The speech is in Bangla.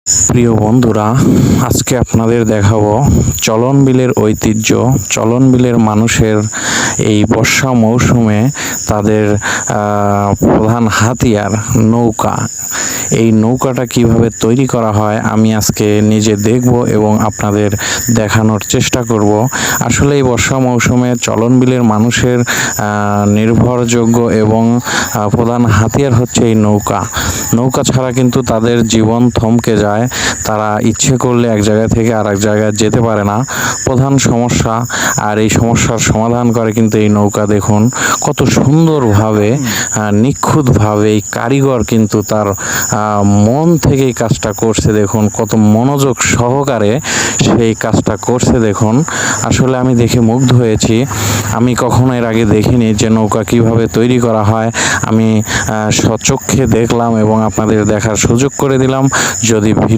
প্রিয় বন্ধুরা, আজকে আপনাদের দেখাবো চলন বিলের ঐতিহ্য। চলন বিলের মানুষের এই বর্ষা মৌসুমে তাদের প্রধান হাতিয়ার নৌকা। এই নৌকাটা কিভাবে তৈরি করা হয় আমি আজকে নিজে দেখব এবং আপনাদের দেখানোর চেষ্টা করব। আসলে এই বর্ষা মৌসুমে চলন বিলের মানুষের নির্ভরযোগ্য এবং প্রধান হাতিয়ার হচ্ছে এই নৌকা। নৌকা ছাড়া কিন্তু তাদের জীবন থমকে যায়। তারা ইচ্ছে করলে এক জায়গা থেকে আরেক জায়গায় যেতে পারে না, প্রধান সমস্যা। আর এই সমস্যার সমাধান করে কিন্তু এই নৌকা। দেখুন কত সুন্দরভাবে নিখুঁতভাবে এই কারিগর কিন্তু তার মন থেকে এই কাজটা করছে। দেখুন কত মনোযোগ সহকারে সেই কাজটা করছে। দেখুন আসলে আমি দেখে মুগ্ধ হয়েছি। আমি কখনো এর আগে দেখিনি যে নৌকা কিভাবে তৈরি করা হয়। আমি স্বচক্ষে দেখলাম এবং আপনাদের দেখার সুযোগ করে দিলাম। যদি